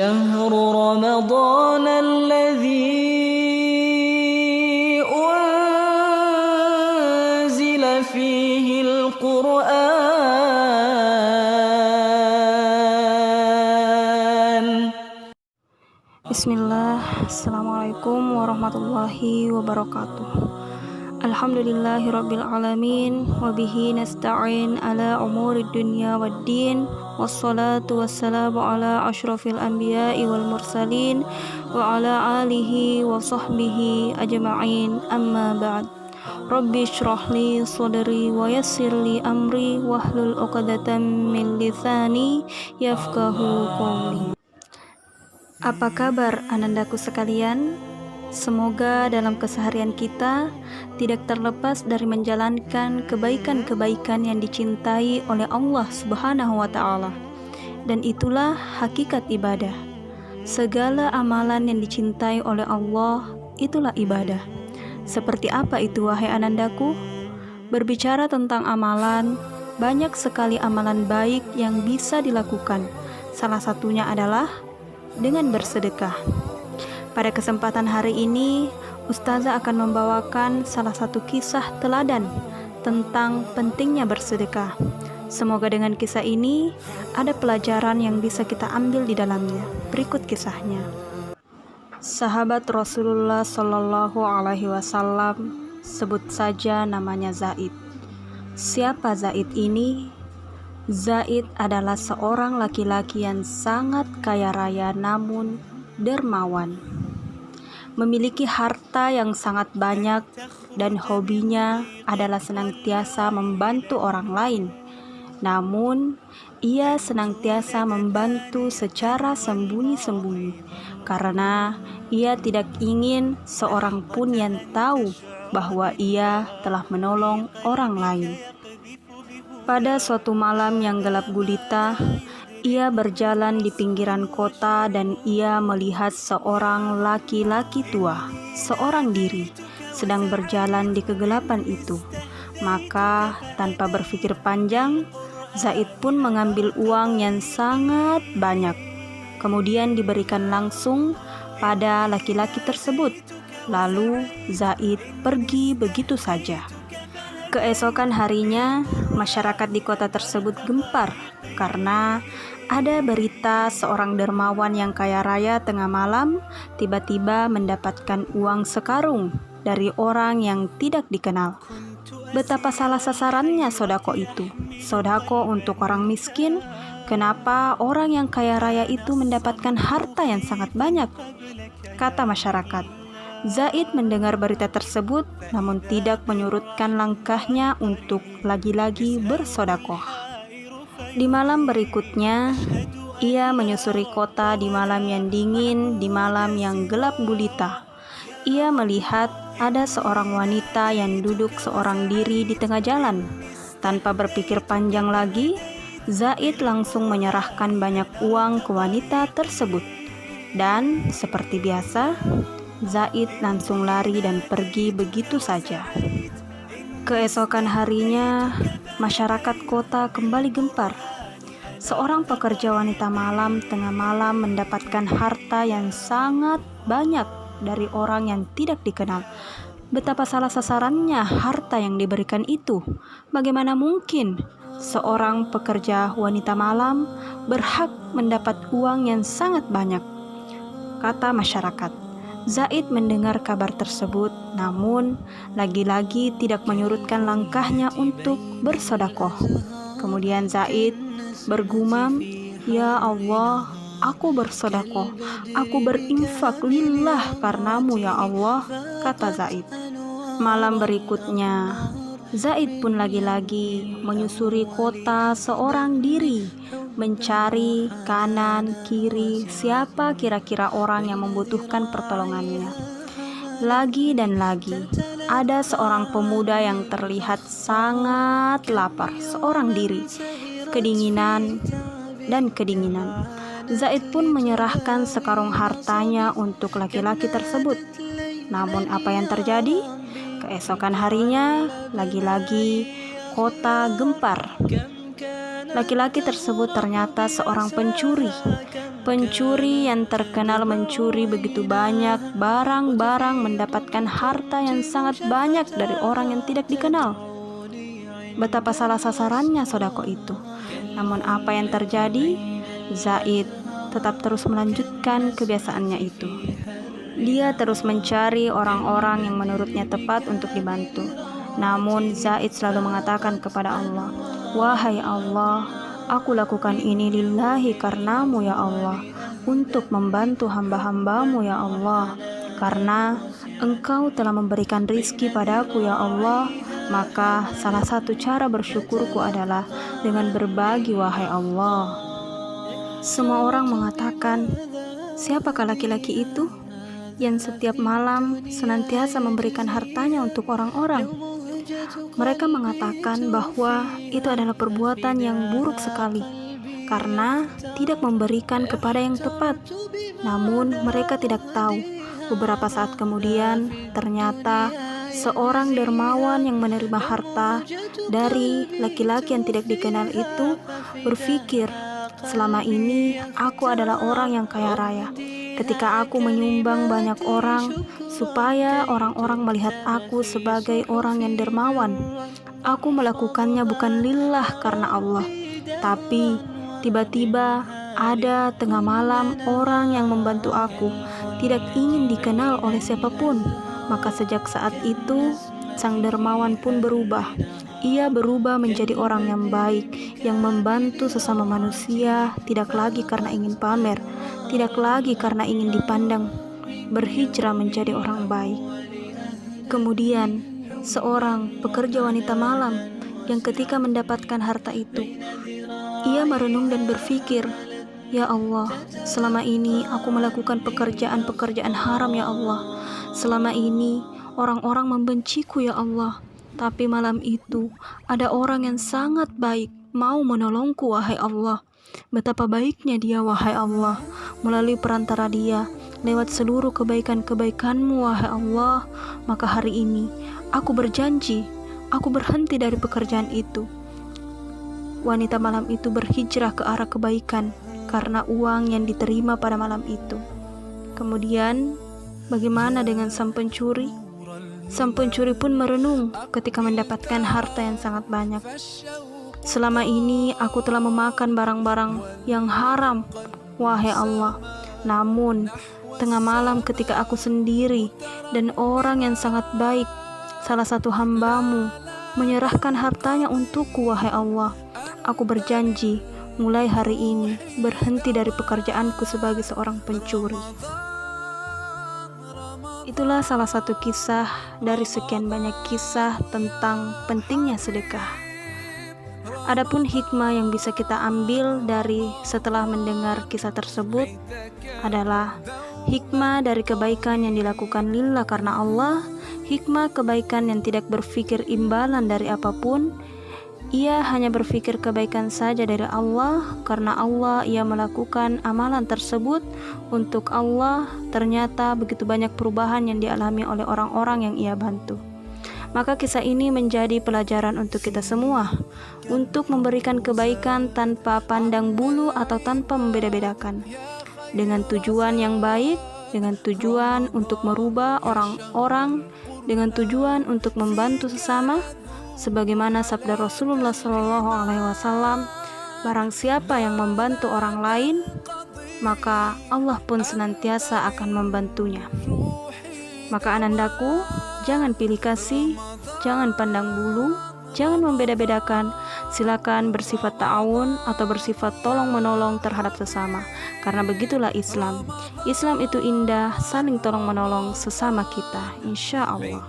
شهر رمضان الذي أنزل فيه القرآن. Bismillah, Assalamualaikum warahmatullahi wabarakatuh. Alhamdulillahirabbil alamin wa bihi nasta'in ala umuri dunya waddin, wassalatu wassalamu ala asyrafil anbiya'i wal mursalin wa ala alihi wa sahbihi ajma'in, amma ba'd. Rabbi shrah li sadri wa yassir li amri wahlul 'uqdatam min lisani yafqahu qawli. Apa kabar anandaku sekalian? Semoga dalam keseharian kita tidak terlepas dari menjalankan kebaikan-kebaikan yang dicintai oleh Allah Subhanahu wa Ta'ala. Dan itulah hakikat ibadah. Segala amalan yang dicintai oleh Allah, itulah ibadah. Seperti apa itu, wahai anandaku? Berbicara tentang amalan, banyak sekali amalan baik yang bisa dilakukan. Salah satunya adalah dengan bersedekah. Pada kesempatan hari ini, Ustazah akan membawakan salah satu kisah teladan tentang pentingnya bersedekah. Semoga dengan kisah ini ada pelajaran yang bisa kita ambil di dalamnya. Berikut kisahnya. Sahabat Rasulullah Shallallahu Alaihi Wasallam, sebut saja namanya Zaid. Siapa Zaid ini? Zaid adalah seorang laki-laki yang sangat kaya raya namun dermawan. Memiliki harta yang sangat banyak dan hobinya adalah senantiasa membantu orang lain. Namun, ia senantiasa membantu secara sembunyi-sembunyi karena ia tidak ingin seorang pun yang tahu bahwa ia telah menolong orang lain. Pada suatu malam yang gelap gulita, ia berjalan di pinggiran kota dan ia melihat seorang laki-laki tua, seorang diri, sedang berjalan di kegelapan itu. Maka tanpa berpikir panjang, Zaid pun mengambil uang yang sangat banyak. Kemudian diberikan langsung pada laki-laki tersebut. Lalu Zaid pergi begitu saja. Keesokan harinya, masyarakat di kota tersebut gempar karena ada berita seorang dermawan yang kaya raya tengah malam tiba-tiba mendapatkan uang sekarung dari orang yang tidak dikenal. Betapa salah sasarannya sodako itu. Sodako untuk orang miskin. Kenapa orang yang kaya raya itu mendapatkan harta yang sangat banyak? Kata masyarakat. Zaid mendengar berita tersebut namun tidak menyurutkan langkahnya untuk lagi-lagi bersodakoh. Di malam berikutnya, ia menyusuri kota di malam yang dingin, di malam yang gelap gulita. Ia melihat ada seorang wanita yang duduk seorang diri di tengah jalan. Tanpa berpikir panjang lagi, Zaid langsung menyerahkan banyak uang ke wanita tersebut. Dan seperti biasa, Zaid langsung lari dan pergi begitu saja. Keesokan harinya, masyarakat kota kembali gempar. Seorang pekerja wanita malam tengah malam mendapatkan harta yang sangat banyak dari orang yang tidak dikenal. Betapa salah sasarannya harta yang diberikan itu. Bagaimana mungkin seorang pekerja wanita malam berhak mendapat uang yang sangat banyak? Kata masyarakat. Zaid mendengar kabar tersebut, namun lagi-lagi tidak menyurutkan langkahnya untuk bersodakoh. Kemudian Zaid bergumam, "Ya Allah, aku bersodakoh, aku berinfak lillah karenamu ya Allah," kata Zaid. Malam berikutnya, Zaid pun lagi-lagi menyusuri kota seorang diri, mencari kanan kiri siapa kira-kira orang yang membutuhkan pertolongannya. Lagi dan lagi, ada seorang pemuda yang terlihat sangat lapar, seorang diri, kedinginan. Zaid pun menyerahkan sekarung hartanya untuk laki-laki tersebut. Namun apa yang terjadi? Keesokan harinya, lagi-lagi kota gempar. Laki-laki tersebut ternyata seorang pencuri. Pencuri yang terkenal mencuri begitu banyak barang-barang, mendapatkan harta yang sangat banyak dari orang yang tidak dikenal. Betapa salah sasarannya sodako itu. Namun apa yang terjadi? Zaid tetap terus melanjutkan kebiasaannya itu. Dia terus mencari orang-orang yang menurutnya tepat untuk dibantu. Namun Zaid selalu mengatakan kepada Allah, "Wahai Allah, aku lakukan ini lillahi karenamu ya Allah, untuk membantu hamba-hambamu ya Allah. Karena Engkau telah memberikan rizki padaku ya Allah, maka salah satu cara bersyukurku adalah dengan berbagi wahai Allah." Semua orang mengatakan, siapakah laki-laki itu yang setiap malam senantiasa memberikan hartanya untuk orang-orang? Mereka mengatakan bahwa itu adalah perbuatan yang buruk sekali karena tidak memberikan kepada yang tepat. Namun mereka tidak tahu, beberapa saat kemudian ternyata seorang dermawan yang menerima harta dari laki-laki yang tidak dikenal itu berpikir, selama ini aku adalah orang yang kaya raya. Ketika aku menyumbang banyak orang supaya orang-orang melihat aku sebagai orang yang dermawan, aku melakukannya bukan lillah karena Allah. Tapi tiba-tiba ada tengah malam orang yang membantu aku, tidak ingin dikenal oleh siapapun. Maka sejak saat itu sang dermawan pun berubah. Ia berubah menjadi orang yang baik, yang membantu sesama manusia, tidak lagi karena ingin pamer, tidak lagi karena ingin dipandang, berhijrah menjadi orang baik. Kemudian, seorang pekerja wanita malam yang ketika mendapatkan harta itu, ia merenung dan berpikir, "Ya Allah, selama ini aku melakukan pekerjaan-pekerjaan haram ya Allah. Selama ini orang-orang membenciku ya Allah. Tapi malam itu ada orang yang sangat baik mau menolongku wahai Allah. Betapa baiknya dia wahai Allah. Melalui perantara dia, lewat seluruh kebaikan-kebaikanmu wahai Allah, maka hari ini aku berjanji, aku berhenti dari pekerjaan itu." Wanita malam itu berhijrah ke arah kebaikan karena uang yang diterima pada malam itu. Kemudian, bagaimana dengan sang pencuri? Sang pencuri pun merenung ketika mendapatkan harta yang sangat banyak. "Selama ini aku telah memakan barang-barang yang haram, wahai Allah. Namun, tengah malam ketika aku sendiri dan orang yang sangat baik, salah satu hambamu, menyerahkan hartanya untukku, wahai Allah. Aku berjanji, mulai hari ini berhenti dari pekerjaanku sebagai seorang pencuri." Itulah salah satu kisah dari sekian banyak kisah tentang pentingnya sedekah. Adapun hikmah yang bisa kita ambil dari setelah mendengar kisah tersebut adalah hikmah dari kebaikan yang dilakukan lillah karena Allah, hikmah kebaikan yang tidak berpikir imbalan dari apapun. Ia hanya berpikir kebaikan saja dari Allah, karena Allah ia melakukan amalan tersebut untuk Allah. Ternyata begitu banyak perubahan yang dialami oleh orang-orang yang ia bantu. Maka kisah ini menjadi pelajaran untuk kita semua, untuk memberikan kebaikan tanpa pandang bulu atau tanpa membeda-bedakan, dengan tujuan yang baik, dengan tujuan untuk merubah orang-orang, dengan tujuan untuk membantu sesama. Sebagaimana sabda Rasulullah SAW, barang siapa yang membantu orang lain, maka Allah pun senantiasa akan membantunya. Maka anandaku, jangan pilih kasih, jangan pandang bulu, jangan membeda-bedakan. Silakan bersifat ta'awun atau bersifat tolong-menolong terhadap sesama, karena begitulah Islam. Islam itu indah, saling tolong-menolong sesama kita, insya Allah.